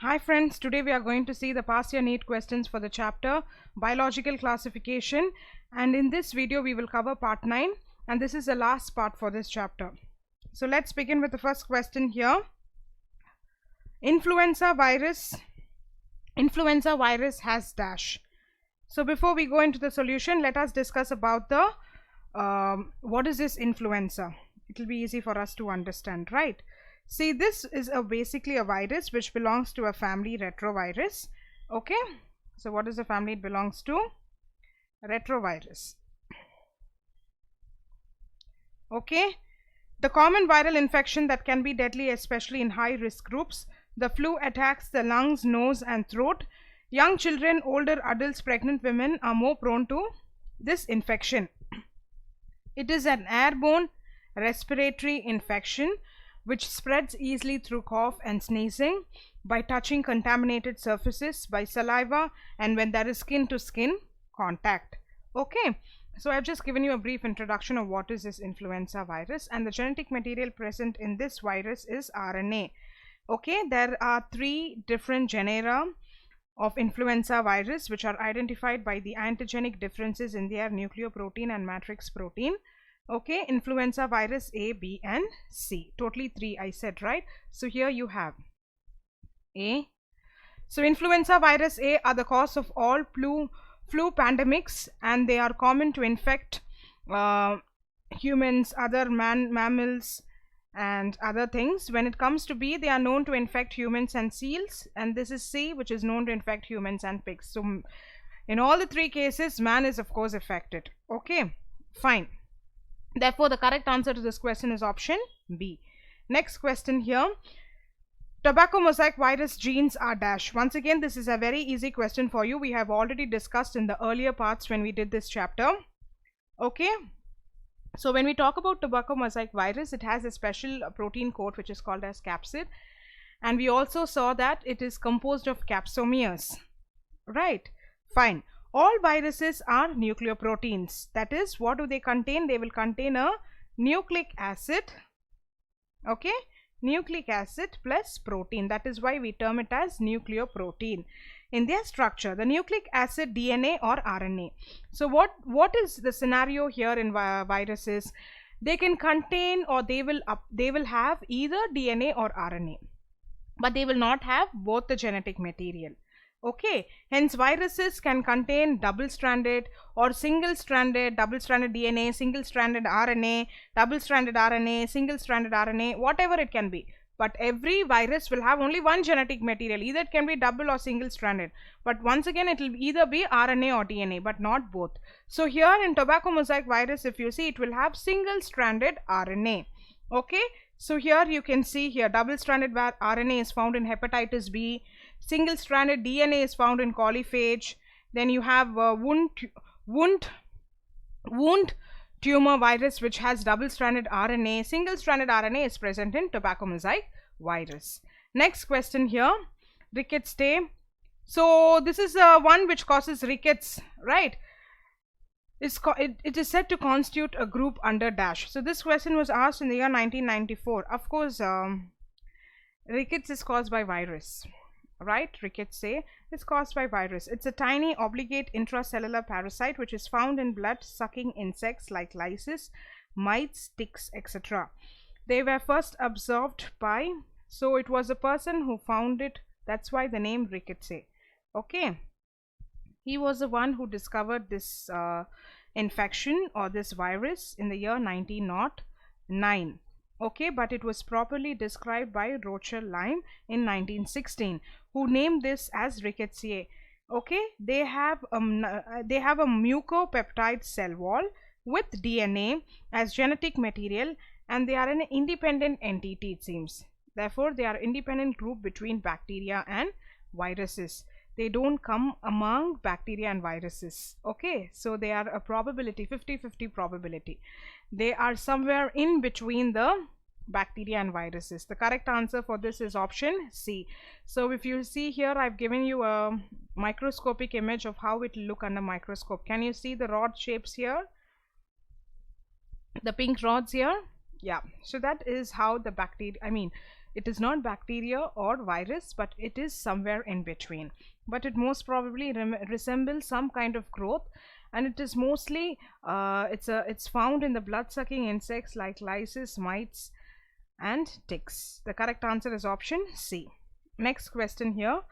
Hi friends, today we are going to see the past year NEET questions for the chapter Biological Classification, and in this video we will cover part 9, and this is the last part for this chapter. So let's begin with the first question here. Influenza virus has dash. So before we go into the solution, let us discuss about the what is this influenza. It will be easy for us to understand, right? See, this is basically a virus which belongs to a family, retrovirus. Okay, so what is the family it belongs to? Retrovirus. Okay, the common viral infection that can be deadly, especially in high risk groups. The flu attacks the lungs, nose and throat. Young children, older adults, pregnant women are more prone to this infection. It is an airborne respiratory infection which spreads easily through cough and sneezing, by touching contaminated surfaces, by saliva, and when there is skin to skin contact. Okay, so I've just given you a brief introduction of what is this influenza virus, and the genetic material present in this virus is RNA. Okay, there are 3 different genera of influenza virus which are identified by the antigenic differences in their nucleoprotein and matrix protein. Okay, influenza virus A, B and C, totally 3 I said, right? So here you have A. So influenza virus A are the cause of all flu pandemics, and they are common to infect humans, other mammals and other things. When it comes to B, they are known to infect humans and seals, and this is C, which is known to infect humans and pigs. So in all the 3 cases, man is of course affected. Okay, fine. Therefore, the correct answer to this question is option B. Next question here. Tobacco mosaic virus genes are dash. Once again, this is a very easy question for you. We have already discussed in the earlier parts when we did this chapter. Okay. So when we talk about tobacco mosaic virus, it has a special protein coat which is called as capsid. And we also saw that it is composed of capsomeres. Right. Fine. All viruses are nucleoproteins. That is, what do they contain? They will contain a nucleic acid. Okay, nucleic acid plus protein. That is why we term it as nucleoprotein. In their structure, the nucleic acid, DNA or RNA. So what is the scenario here in viruses? They can contain, or they will have either DNA or RNA, but they will not have both the genetic material. Okay, hence viruses can contain double-stranded or single-stranded, double-stranded DNA, single-stranded RNA, double-stranded RNA, single-stranded RNA, whatever it can be. But every virus will have only one genetic material. Either it can be double or single-stranded. But once again, it will either be RNA or DNA, but not both. So here in tobacco mosaic virus, if you see, it will have single-stranded RNA. Okay, so here you can see here double-stranded RNA is found in hepatitis B. Single-stranded DNA is found in coliphage. Then you have wound tumor virus which has double-stranded RNA. Single-stranded RNA is present in tobacco mosaic virus. Next question here, rickets day. So this is one which causes rickets, right? It is said to constitute a group under dash. So this question was asked in the year 1994. Of course, rickets is caused by virus. Right, rickettsiae is caused by virus. It's a tiny obligate intracellular parasite which is found in blood sucking insects like lice, mites, ticks, etc. They were first observed by, so it was a person who found it. That's why the name rickettsiae. Okay, he was the one who discovered this infection or this virus in the year 1909. Okay, but it was properly described by Rochelle Lyme in 1916, who named this as rickettsiae. Okay, they have a mucopeptide cell wall with DNA as genetic material, and they are an independent entity, it seems. Therefore, they are independent group between bacteria and viruses. They don't come among bacteria and viruses. Okay, so they are a probability, 50-50 probability. They are somewhere in between the bacteria and viruses. The correct answer for this is option C. So if you see here, I've given you a microscopic image of how it will look under microscope. Can you see the rod shapes here? The pink rods here? Yeah, so that is how the bacteria, It is not bacteria or virus, but it is somewhere in between. But it most probably resembles some kind of growth, and it is mostly it's found in the blood-sucking insects like lice, mites, and ticks. The correct answer is option C. Next question here.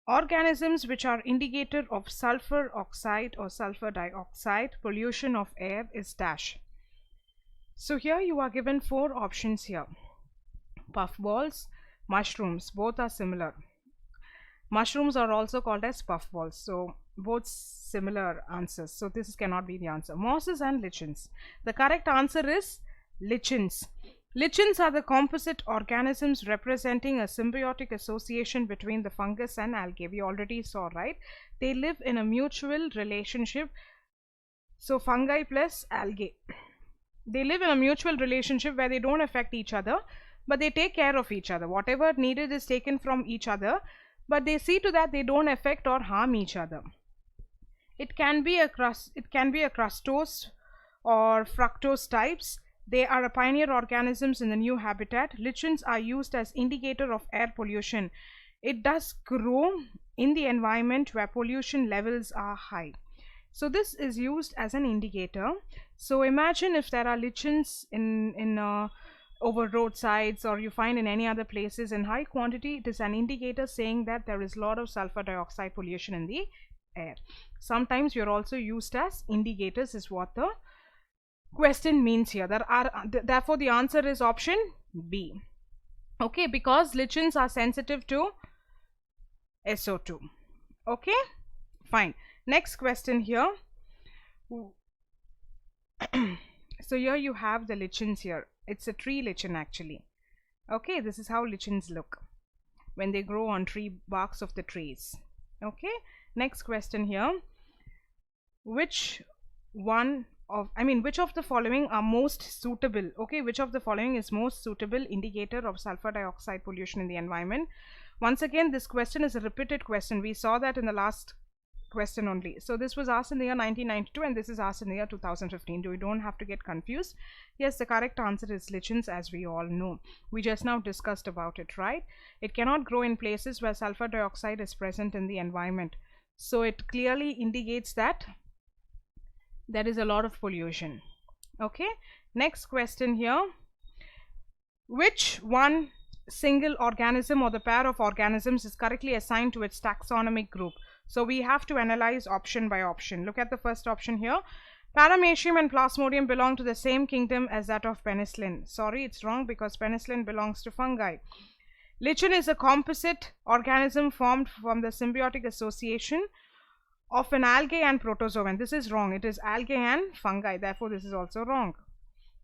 Organisms which are indicator of sulfur oxide or sulfur dioxide pollution of air is dash. So here you are given 4 options here. Puffballs, mushrooms, both are similar. Mushrooms are also called as puffballs, so both similar answers. So this cannot be the answer. Mosses and lichens. The correct answer is lichens. Lichens are the composite organisms representing a symbiotic association between the fungus and algae. We already saw, right? They live in a mutual relationship. So fungi plus algae. They live in a mutual relationship where they don't affect each other, but they take care of each other. Whatever needed is taken from each other, but they see to that they don't affect or harm each other. It can be a crustose or fructose types. They are pioneer organisms in the new habitat. Lichens are used as indicator of air pollution. It does grow in the environment where pollution levels are high. So this is used as an indicator. So imagine if there are lichens in over roadsides, or you find in any other places in high quantity, it is an indicator saying that there is a lot of sulfur dioxide pollution in the air. Sometimes you're also used as indicators, is what the question means here. Therefore the answer is option B. Okay, because lichens are sensitive to SO2. Okay, fine. Next question here. So here you have the lichens here. It's a tree lichen actually. Okay, this is how lichens look when they grow on tree barks of the trees. Okay, next question here. Which of the following are most suitable? Okay, which of the following is most suitable indicator of sulfur dioxide pollution in the environment? Once again, this question is a repeated question. We saw that in the last question only. So this was asked in the year 1992 and this is asked in the year 2015. We don't have to get confused. Yes, the correct answer is lichens, as we all know. We just now discussed about it, right? It cannot grow in places where sulfur dioxide is present in the environment. So it clearly indicates that there is a lot of pollution. Okay, next question here. Which one single organism or the pair of organisms is correctly assigned to its taxonomic group? So we have to analyze option by option. Look at the first option here. Paramecium and Plasmodium belong to the same kingdom as that of penicillin. Sorry, it's wrong because penicillin belongs to fungi. Lichen is a composite organism formed from the symbiotic association of an algae and protozoan. This is wrong. It is algae and fungi. Therefore, this is also wrong.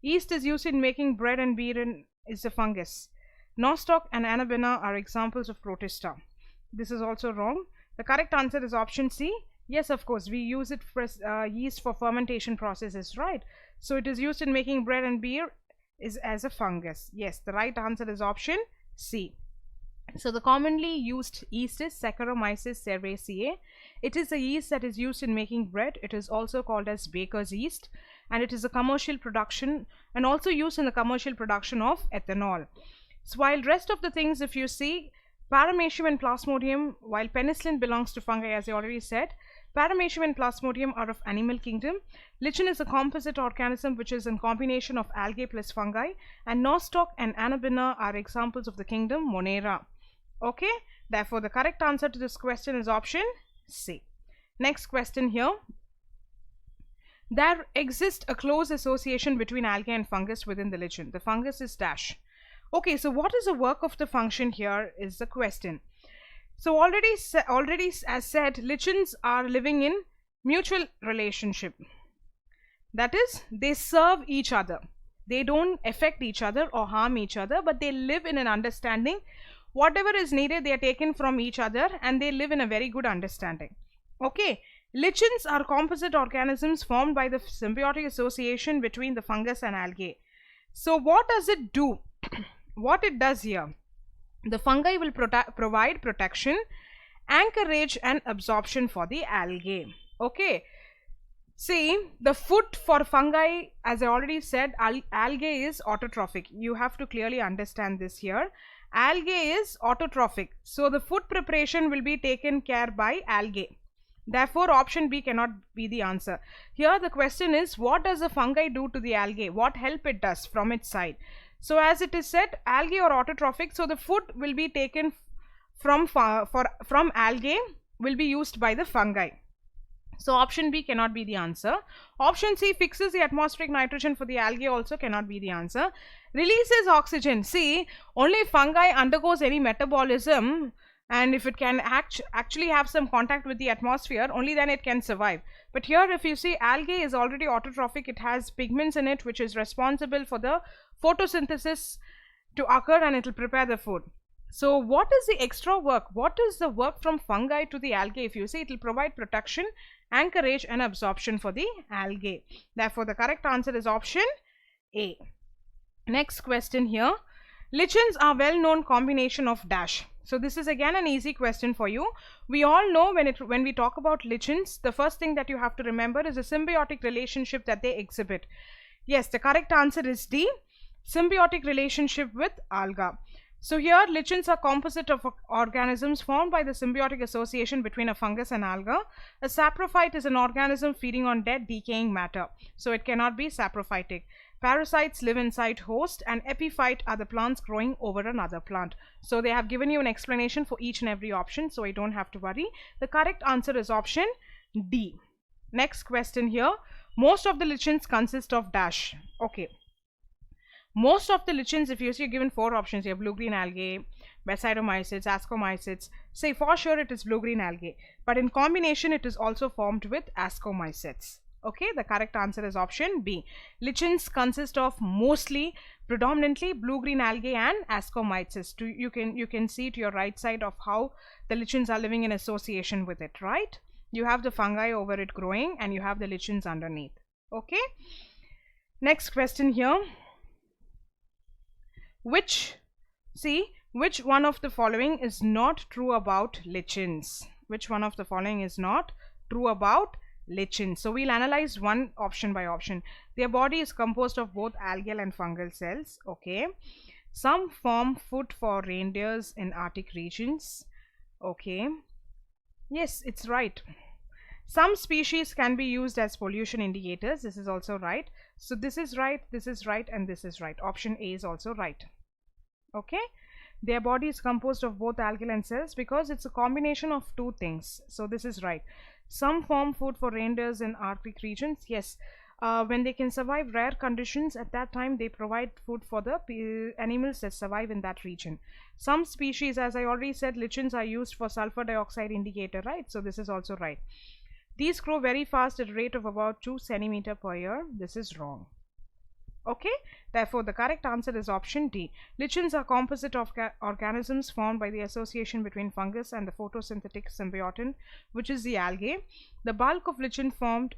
Yeast is used in making bread and beer and is a fungus. Nostoc and Anabaena are examples of protista. This is also wrong. The correct answer is option C. Yes, of course, we use it for yeast for fermentation processes, right? So it is used in making bread and beer is as a fungus. Yes, the right answer is option C. So the commonly used yeast is Saccharomyces cerevisiae. It is a yeast that is used in making bread. It is also called as baker's yeast, and it is a commercial production and also used in the commercial production of ethanol. So while rest of the things, if you see, Paramecium and Plasmodium, while penicillin belongs to fungi, as I already said, Paramecium and Plasmodium are of animal kingdom. Lichen is a composite organism which is a combination of algae plus fungi, and Nostoc and Anabaena are examples of the kingdom Monera. Okay, therefore the correct answer to this question is option C. Next question here. There exists a close association between algae and fungus within the lichen. The fungus is dash. Okay, so what is the work of the function here is the question. So already as said, lichens are living in mutual relationship. That is, they serve each other. They don't affect each other or harm each other, but they live in an understanding. Whatever is needed, they are taken from each other and they live in a very good understanding. Okay, lichens are composite organisms formed by the symbiotic association between the fungus and algae. So what does it do? What it does here, the fungi will provide protection, anchorage and absorption for the algae. Okay, See, the food for fungi, as I already said, algae is autotrophic. You have to clearly understand this here. Algae is autotrophic. So the food preparation will be taken care by algae. Therefore, option B cannot be the answer. Here the question is, what does the fungi do to the algae? What help it does from its side? So as it is said, algae or autotrophic, so the food will be taken from algae will be used by the fungi. So option B cannot be the answer. Option C, fixes the atmospheric nitrogen for the algae, also cannot be the answer. Releases oxygen. See, only fungi undergoes any metabolism, and if it can actually have some contact with the atmosphere, only then it can survive. But here if you see, algae is already autotrophic. It has pigments in it which is responsible for the photosynthesis to occur, and it will prepare the food. So what is the extra work? What is the work from fungi to the algae? If you see, it will provide protection, anchorage and absorption for the algae. Therefore the correct answer is option A. Next question here. Lichens are well known combination of dash. So this is again an easy question for you. We all know when we talk about lichens, the first thing that you have to remember is a symbiotic relationship that they exhibit. Yes, the correct answer is D, symbiotic relationship with alga. So here lichens are composite of organisms formed by the symbiotic association between a fungus and alga. A saprophyte is an organism feeding on dead decaying matter, so it cannot be saprophytic. Parasites live inside host, and epiphyte are the plants growing over another plant. So they have given you an explanation for each and every option, so you don't have to worry. The correct answer is option D. Next question here. Most of the lichens consist of dash. Okay. Most of the lichens, if you see, you're given 4 options here: blue-green algae, basidiomycetes, ascomycetes. Say for sure it is blue-green algae, but in combination it is also formed with ascomycetes. Okay, the correct answer is option B. Lichens consist of predominantly blue-green algae and ascomycetes. You can see to your right side of how the lichens are living in association with it, right? You have the fungi over it growing, and you have the lichens underneath. Okay. Next question here. Which one of the following is not true about lichens? Which one of the following is not true about lichens? So we'll analyze one option by option. Their body is composed of both algal and fungal cells. Okay. Some form food for reindeers in Arctic regions. Okay. Yes, it's right. Some species can be used as pollution indicators. This is also right. So this is right, this is right, and this is right. Option A is also right. Okay. Their body is composed of both algal and cells because it's a combination of 2 things. So this is right. Some form food for reindeers in Arctic regions. Yes. When they can survive rare conditions, at that time they provide food for the animals that survive in that region. Some species, as I already said, lichens are used for sulfur dioxide indicator, right? So this is also right. These grow very fast at a rate of about 2 cm per year. This is wrong. Okay. Therefore, the correct answer is option D. Lichens are composite of organisms formed by the association between fungus and the photosynthetic symbiotin, which is the algae. The bulk of lichen formed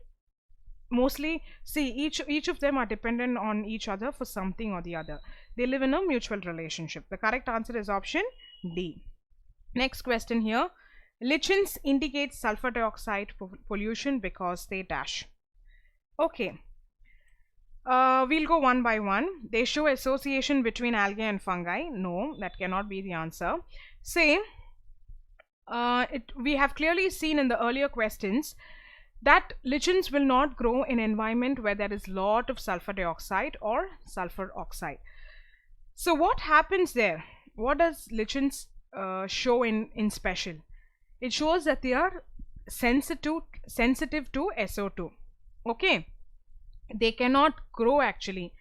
mostly, see, each of them are dependent on each other for something or the other. They live in a mutual relationship. The correct answer is option D. Next question here. Lichens indicate sulfur dioxide pollution because they dash. Okay. We'll go one by one. They show association between algae and fungi. No, that cannot be the answer. Say, we have clearly seen in the earlier questions that lichens will not grow in an environment where there is lot of sulfur dioxide or sulfur oxide. So what happens there? What does lichens show in special? It shows that they are sensitive to SO2. Okay. They cannot grow actually.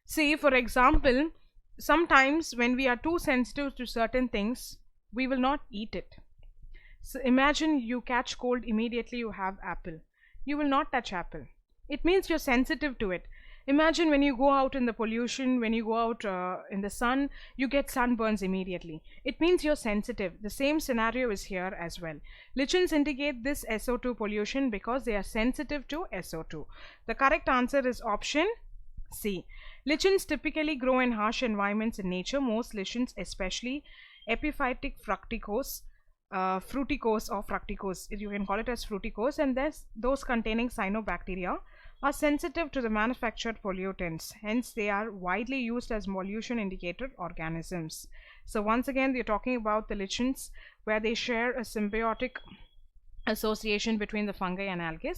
See, for example, sometimes when we are too sensitive to certain things, we will not eat it. So imagine you catch cold, immediately you have apple. You will not touch apple. It means you're sensitive to it. Imagine when you go out in the pollution, when you go out in the sun, you get sunburns immediately. It means you're sensitive. The same scenario is here as well. Lichens indicate this SO2 pollution because they are sensitive to SO2. The correct answer is option C. Lichens typically grow in harsh environments in nature. Most lichens, especially epiphytic fructicose, fructicose or fructicose, you can call it as fructicose, and those containing cyanobacteria are sensitive to the manufactured pollutants, hence they are widely used as pollution indicator organisms. So once again, we're talking about the lichens, where they share a symbiotic association between the fungi and algae.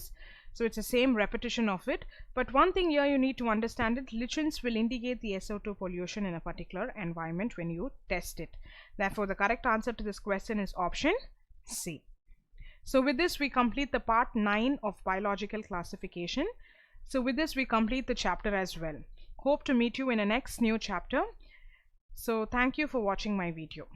So it's the same repetition of it, but one thing here you need to understand it, lichens will indicate the SO2 pollution in a particular environment when you test it. Therefore the correct answer to this question is option C. So with this we complete the part 9 of biological classification. So with this we complete the chapter as well. Hope to meet you in a next new chapter. So thank you for watching my video.